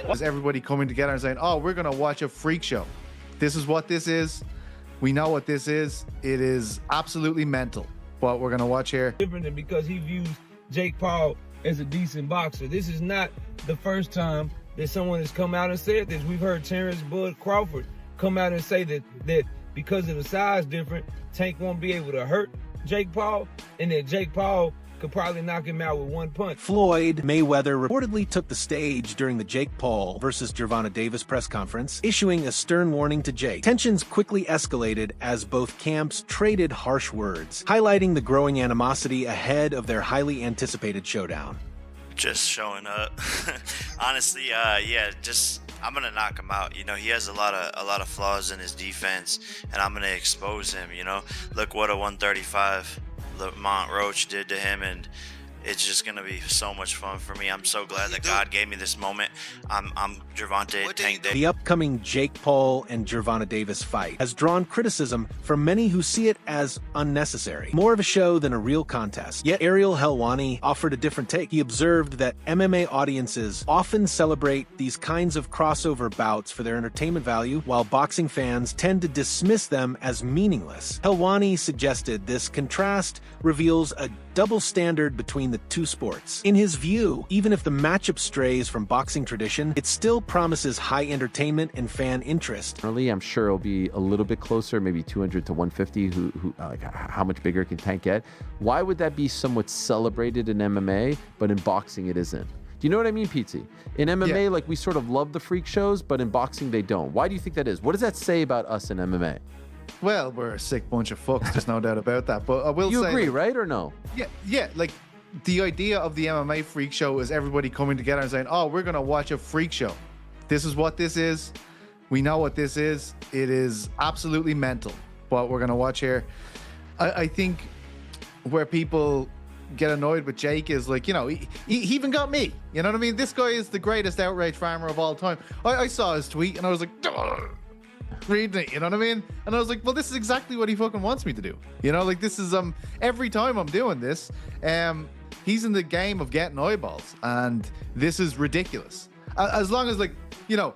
Is everybody coming together and saying, oh, we're going to watch a freak show. This is what this is. We know what this is. It is absolutely mental, what we're going to watch here. Different than because he views Jake Paul as a decent boxer. This is not the first time that someone has come out and said this. We've heard Terrence Bud Crawford come out and say that because of the size difference, Tank won't be able to hurt Jake Paul, and that Jake Paul could probably knock him out with one punch. Floyd Mayweather reportedly took the stage during the Jake Paul versus Gervonta Davis press conference, issuing a stern warning to Jake. Tensions quickly escalated as both camps traded harsh words, highlighting the growing animosity ahead of their highly anticipated showdown. Just showing up. Honestly, yeah, I'm gonna knock him out. You know, he has a lot of flaws in his defense, and I'm gonna expose him. You know, look what a 135 Lamont Roach did to him, and it's just gonna be so much fun for me. I'm so glad that God gave me this moment. I'm Gervonta Tank Davis. The upcoming Jake Paul and Gervonta Davis fight has drawn criticism from many who see it as unnecessary, more of a show than a real contest. Yet Ariel Helwani offered a different take. He observed that MMA audiences often celebrate these kinds of crossover bouts for their entertainment value, while boxing fans tend to dismiss them as meaningless. Helwani suggested this contrast reveals a double standard between the two sports. In his view, even if the matchup strays from boxing tradition, it still promises high entertainment and fan interest. I'm sure it'll be a little bit closer, maybe 200 to 150. How much bigger can Tank get? Why would that be somewhat celebrated in MMA, but in boxing it isn't? Do you know what I mean, Pete? In MMA, like, we sort of love the freak shows, but in boxing they don't. Why do you think that is? What does that say about us in MMA? Well, we're a sick bunch of fucks. There's no doubt about that. But I will say, you agree, right, or no? Yeah. Like, the idea of the MMA freak show is everybody coming together and saying, oh, we're going to watch a freak show. This is what this is. We know what this is. It is absolutely mental, what we're going to watch here. I think where people get annoyed with Jake is, like, you know, he even got me. You know what I mean? This guy is the greatest outrage farmer of all time. I saw his tweet and I was like, reading it, you know what I mean? And I was like, well, this is exactly what he fucking wants me to do. You know, like, this is every time I'm doing this, he's in the game of getting eyeballs, and this is ridiculous. As long as, like, you know,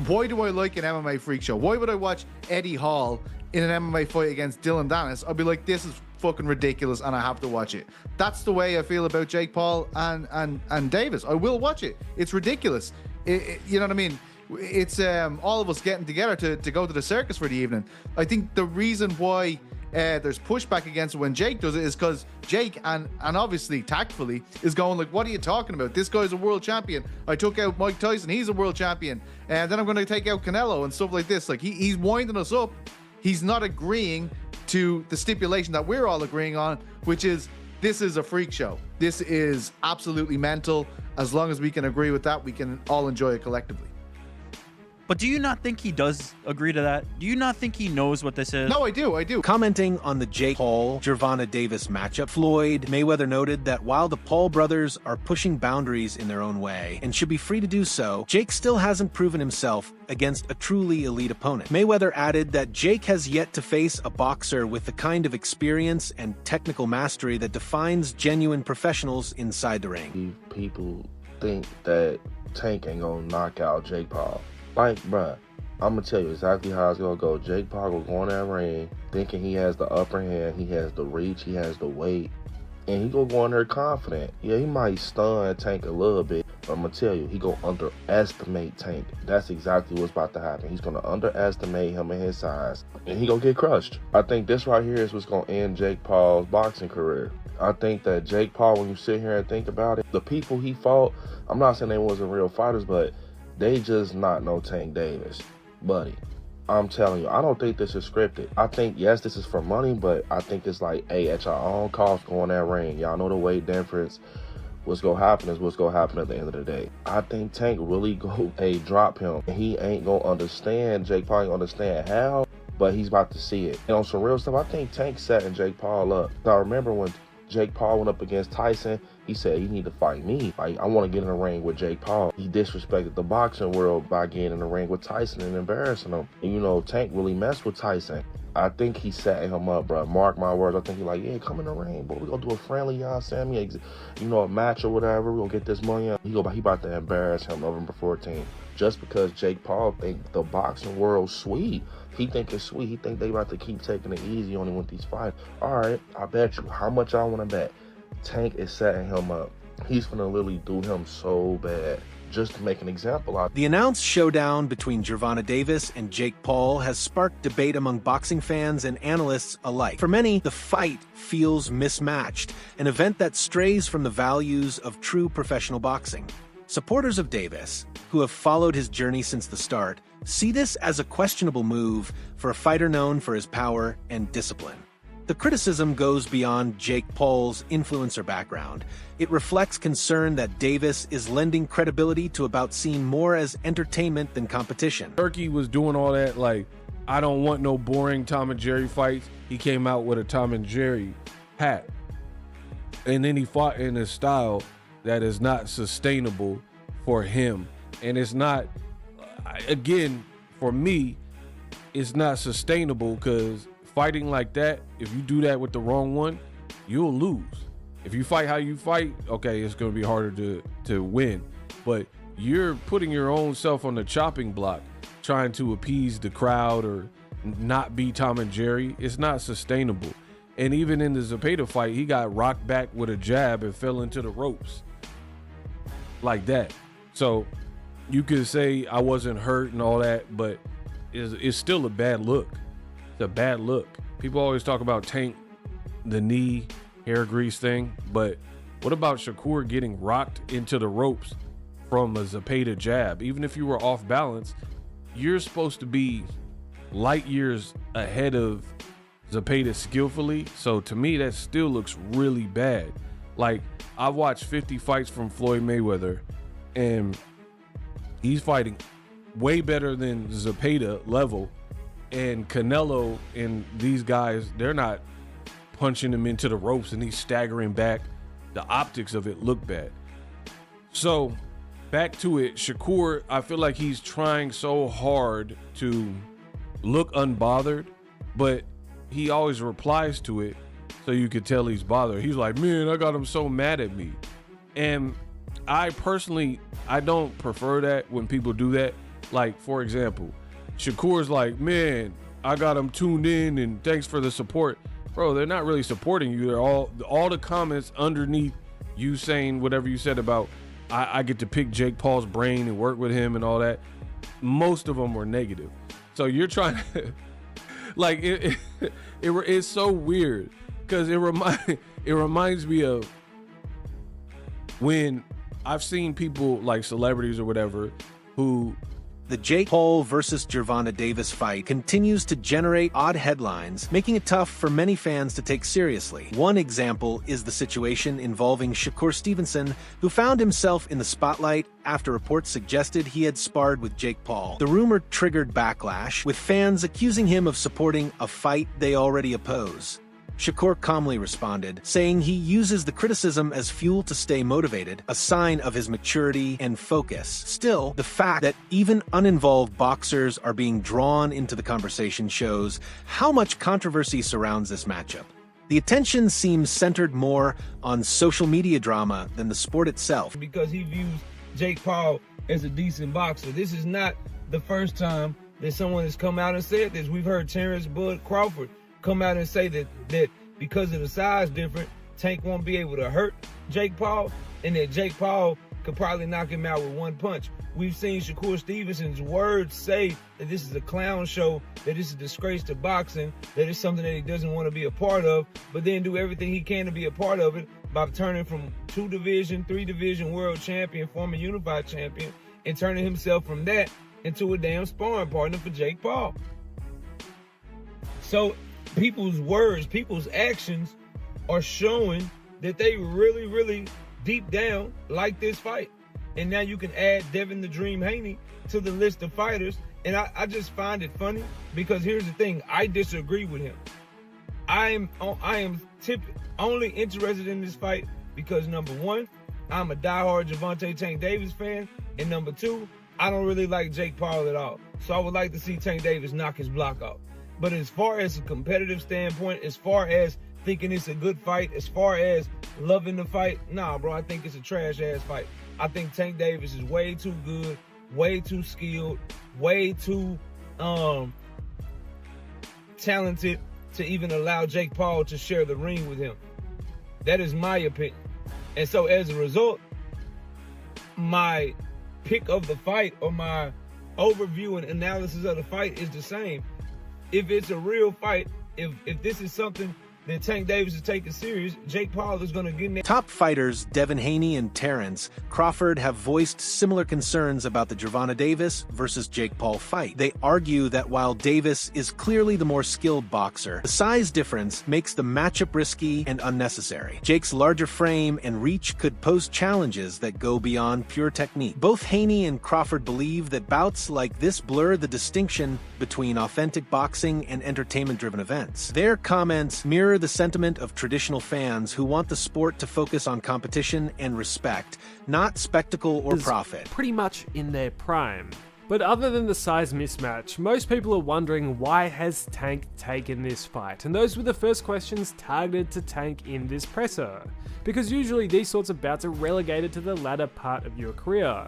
why do I like an MMA freak show? Why would I watch Eddie Hall in an MMA fight against Dylan Dennis? I'd be like, this is fucking ridiculous, and I have to watch it. That's the way I feel about Jake Paul and Davis. I will watch it. It's ridiculous. You know what I mean? It's all of us getting together to go to the circus for the evening. I think the reason why there's pushback against it when Jake does it is because Jake, and obviously tactfully, is going like, what are you talking about? This guy's a world champion. I took out Mike Tyson. He's a world champion. And then I'm going to take out Canelo and stuff like this. Like, he's winding us up. He's not agreeing to the stipulation that we're all agreeing on, which is, this is a freak show. This is absolutely mental. As long as we can agree with that, we can all enjoy it collectively. But do you not think he does agree to that? Do you not think he knows what this is? No, I do. Commenting on the Jake Paul-Gervonta Davis matchup, Floyd Mayweather noted that while the Paul brothers are pushing boundaries in their own way and should be free to do so, Jake still hasn't proven himself against a truly elite opponent. Mayweather added that Jake has yet to face a boxer with the kind of experience and technical mastery that defines genuine professionals inside the ring. People think that Tank ain't gonna knock out Jake Paul. Like, bruh, I'm gonna tell you exactly how it's gonna go. Jake Paul will go in that ring thinking he has the upper hand, he has the reach, he has the weight, and he gonna go in there confident. Yeah, he might stun Tank a little bit, but I'm gonna tell you, he gonna underestimate Tank. That's exactly what's about to happen. He's gonna underestimate him and his size, and he gonna get crushed. I think this right here is what's gonna end Jake Paul's boxing career. I think that Jake Paul, when you sit here and think about it, the people he fought, I'm not saying they wasn't real fighters, but they just not no Tank Davis. Buddy, I'm telling you, I don't think this is scripted. I think, yes, this is for money, but I think it's like, hey, at your own cost, go in that ring. Y'all know the weight difference. What's going to happen is what's going to happen at the end of the day. I think Tank really go, drop him. He ain't going to understand, Jake Paul ain't understand how, but he's about to see it. And on some real stuff, I think Tank setting Jake Paul up. So I remember when Jake Paul went up against Tyson, he said, you need to fight me. Like, I want to get in the ring with Jake Paul. He disrespected the boxing world by getting in the ring with Tyson and embarrassing him. And, you know, Tank really messed with Tyson. I think he setting him up, bro. Mark my words. I think he like, yeah, come in the ring, boy. We gonna do a friendly, you know what I'm saying? You know, a match or whatever. We gonna get this money. He about to embarrass him November 14th. Just because Jake Paul think the boxing world's sweet. He think it's sweet. He think they about to keep taking it easy on him with these fights. All right, I bet you. How much I want to bet? Tank is setting him up. He's gonna literally do him so bad. Just to make an example out. The announced showdown between Gervonta Davis and Jake Paul has sparked debate among boxing fans and analysts alike. For many, the fight feels mismatched, an event that strays from the values of true professional boxing. Supporters of Davis, who have followed his journey since the start, see this as a questionable move for a fighter known for his power and discipline. The criticism goes beyond Jake Paul's influencer background. It reflects concern that Davis is lending credibility to a bout seen more as entertainment than competition. Turkey was doing all that, like, I don't want no boring Tom and Jerry fights. He came out with a Tom and Jerry hat. And then he fought in a style that is not sustainable for him. And it's not, again, for me, it's not sustainable because fighting like that, if you do that with the wrong one, you'll lose. If you fight how you fight, okay, it's going to be harder to win. But you're putting your own self on the chopping block, trying to appease the crowd or not be Tom and Jerry. It's not sustainable. And even in the Zepeda fight, he got rocked back with a jab and fell into the ropes like that. So you could say I wasn't hurt and all that, but it's still a bad look. It's a bad look. People always talk about Tank, the knee, hair grease thing, but what about Shakur getting rocked into the ropes from a Zepeda jab? Even if you were off balance, you're supposed to be light years ahead of Zepeda skillfully. So to me, that still looks really bad. Like, I've watched 50 fights from Floyd Mayweather, and he's fighting way better than Zepeda level. And Canelo and these guys, they're not punching him into the ropes and he's staggering back. The optics of it look bad. So back to it, Shakur, I feel like he's trying so hard to look unbothered, but he always replies to it so you could tell he's bothered. He's like, man, I got him so mad at me. And I personally, I don't prefer that when people do that. Like, for example, Shakur's like, man, I got him tuned in and thanks for the support. Bro, they're not really supporting you. They're all the comments underneath you saying whatever you said about I get to pick Jake Paul's brain and work with him and all that. Most of them were negative. So you're trying to, like, it's so weird because it reminds me of when I've seen people like celebrities or whatever who. The Jake Paul versus Gervonta Davis fight continues to generate odd headlines, making it tough for many fans to take seriously. One example is the situation involving Shakur Stevenson, who found himself in the spotlight after reports suggested he had sparred with Jake Paul. The rumor triggered backlash, with fans accusing him of supporting a fight they already oppose. Shakur calmly responded, saying he uses the criticism as fuel to stay motivated, a sign of his maturity and focus. Still, the fact that even uninvolved boxers are being drawn into the conversation shows how much controversy surrounds this matchup. The attention seems centered more on social media drama than the sport itself. Because he views Jake Paul as a decent boxer. This is not the first time that someone has come out and said this. We've heard Terrence Bud Crawford come out and say that because of the size difference, Tank won't be able to hurt Jake Paul, and that Jake Paul could probably knock him out with one punch. We've seen Shakur Stevenson's words say that this is a clown show, that this is a disgrace to boxing, that it's something that he doesn't want to be a part of, but then do everything he can to be a part of it by turning from 2-division, 3-division world champion, former unified champion, and turning himself from that into a damn sparring partner for Jake Paul. So people's words, people's actions are showing that they really, really deep down like this fight. And now you can add Devin the Dream Haney to the list of fighters. And I just find it funny because here's the thing. I disagree with him. I am only interested in this fight because, number one, I'm a diehard Gervonta Tank Davis fan. And number two, I don't really like Jake Paul at all. So I would like to see Tank Davis knock his block off. But as far as a competitive standpoint, as far as thinking it's a good fight, as far as loving the fight, nah, bro, I think it's a trash-ass fight. I think Tank Davis is way too good, way too skilled, way too talented to even allow Jake Paul to share the ring with him. That is my opinion. And so as a result, my pick of the fight or my overview and analysis of the fight is the same. If it's a real fight, if this is something that Tank Davis is taking serious, Jake Paul is going to get in there. Top fighters Devin Haney and Terrence Crawford have voiced similar concerns about the Gervonta Davis versus Jake Paul fight. They argue that while Davis is clearly the more skilled boxer, the size difference makes the matchup risky and unnecessary. Jake's larger frame and reach could pose challenges that go beyond pure technique. Both Haney and Crawford believe that bouts like this blur the distinction between authentic boxing and entertainment-driven events. Their comments mirror the sentiment of traditional fans who want the sport to focus on competition and respect, not spectacle or profit. Pretty much in their prime. But other than the size mismatch, most people are wondering why has Tank taken this fight? And those were the first questions targeted to Tank in this presser. Because usually these sorts of bouts are relegated to the latter part of your career.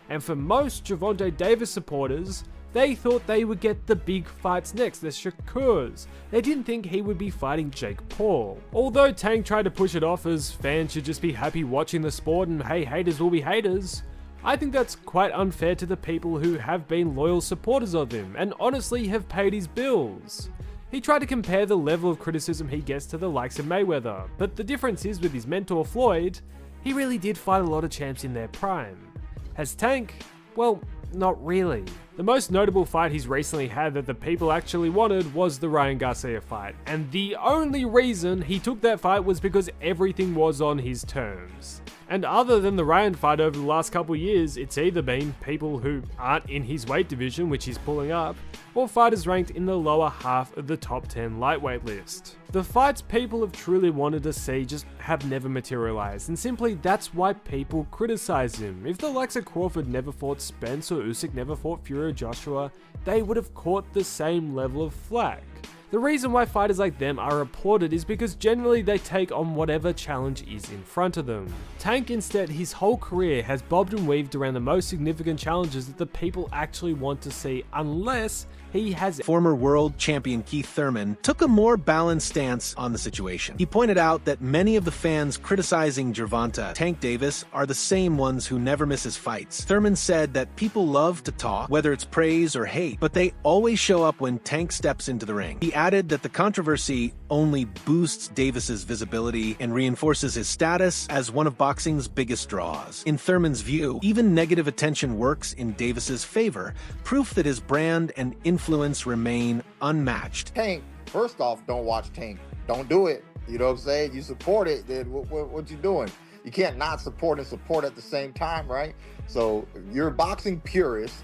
And for most Gervonta Davis supporters, they thought they would get the big fights next, the Shakurs. They didn't think he would be fighting Jake Paul. Although Tank tried to push it off as fans should just be happy watching the sport and hey, haters will be haters, I think that's quite unfair to the people who have been loyal supporters of him and honestly have paid his bills. He tried to compare the level of criticism he gets to the likes of Mayweather, but the difference is with his mentor Floyd, he really did fight a lot of champs in their prime. Has Tank? Well, not really. The most notable fight he's recently had that the people actually wanted was the Ryan Garcia fight, and the only reason he took that fight was because everything was on his terms. And other than the Ryan fight over the last couple years, it's either been people who aren't in his weight division, which he's pulling up, or fighters ranked in the lower half of the top 10 lightweight list. The fights people have truly wanted to see just have never materialized, and simply that's why people criticize him. If the likes of Crawford never fought Spence or Usyk never fought Fury or Joshua, they would have caught the same level of flack. The reason why fighters like them are applauded is because generally they take on whatever challenge is in front of them. Tank instead, his whole career has bobbed and weaved around the most significant challenges that the people actually want to see, unless he has. Former world champion Keith Thurman took a more balanced stance on the situation. He pointed out that many of the fans criticizing Gervonta Tank Davis are the same ones who never miss his fights. Thurman said that people love to talk, whether it's praise or hate, but they always show up when Tank steps into the ring. He added that the controversy only boosts Davis's visibility and reinforces his status as one of boxing's biggest draws. In Thurman's view, even negative attention works in Davis's favor, proof that his brand and influence remain unmatched. Tank, first off, don't watch Tank. Don't do it. You know what I'm saying? You support it, then what you doing? You can't not support and support at the same time, right? So if you're a boxing purist,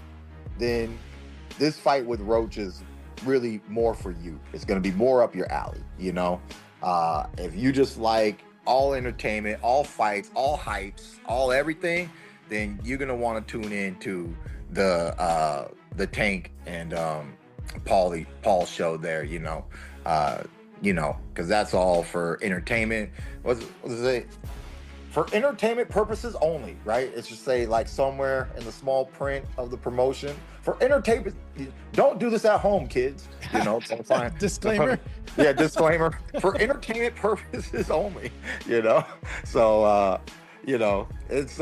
then this fight with Roach is really more for you. It's going to be more up your alley, you know? If you just like all entertainment, all fights, all hypes, all everything, then you're going to want to tune in to the Tank and Paul show there, you know, because that's all for entertainment. What's it? For entertainment purposes only, right? It's just say like somewhere in the small print of the promotion. For entertainment, don't do this at home, kids. You know, so fine. Disclaimer. Yeah, disclaimer. For entertainment purposes only, you know. So, you know, it's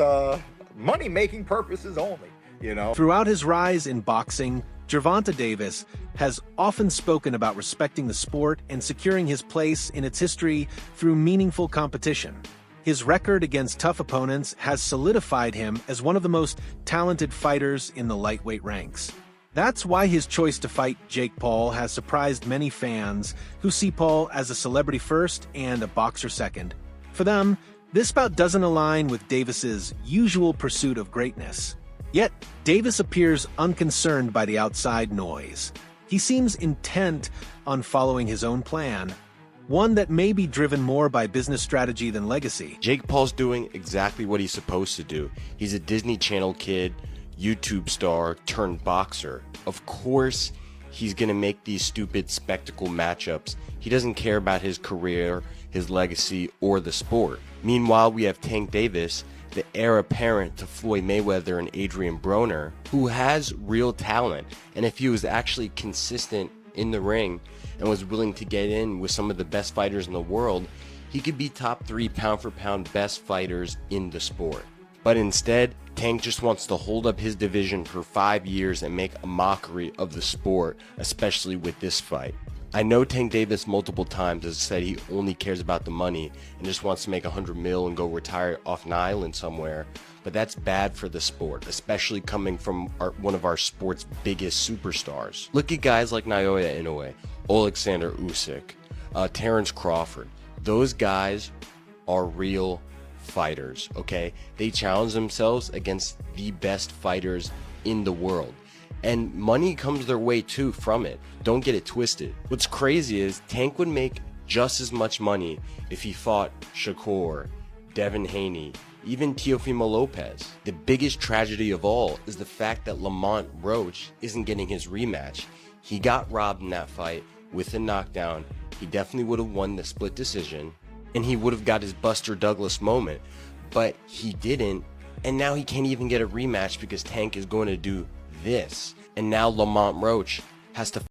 money-making purposes only, you know. Throughout his rise in boxing, Gervonta Davis has often spoken about respecting the sport and securing his place in its history through meaningful competition. His record against tough opponents has solidified him as one of the most talented fighters in the lightweight ranks. That's why his choice to fight Jake Paul has surprised many fans who see Paul as a celebrity first and a boxer second. For them, this bout doesn't align with Davis's usual pursuit of greatness. Yet, Davis appears unconcerned by the outside noise. He seems intent on following his own plan, one that may be driven more by business strategy than legacy. Jake Paul's doing exactly what he's supposed to do. He's a Disney Channel kid, YouTube star turned boxer. Of course, he's going to make these stupid spectacle matchups. He doesn't care about his career, his legacy, or the sport. Meanwhile, we have Tank Davis, the heir apparent to Floyd Mayweather and Adrian Broner, who has real talent. And if he was actually consistent in the ring and was willing to get in with some of the best fighters in the world, he could be top 3 pound for pound best fighters in the sport. But instead, Tank just wants to hold up his division for 5 years and make a mockery of the sport, especially with this fight. I know Tank Davis multiple times has said he only cares about the money and just wants to make $100 million and go retire off an island somewhere, but that's bad for the sport, especially coming from one of our sport's biggest superstars. Look at guys like Naoya Inoue, Alexander Usyk, Terrence Crawford. Those guys are real fighters, okay? They challenge themselves against the best fighters in the world. And money comes their way too from it. Don't get it twisted. What's crazy is Tank would make just as much money if he fought Shakur, Devin Haney, even Teofimo Lopez. The biggest tragedy of all is the fact that Lamont Roach isn't getting his rematch. He got robbed in that fight with a knockdown. He definitely would have won the split decision, and he would have got his Buster Douglas moment, but he didn't, and now he can't even get a rematch because Tank is going to do this. And now Lamont Roach has to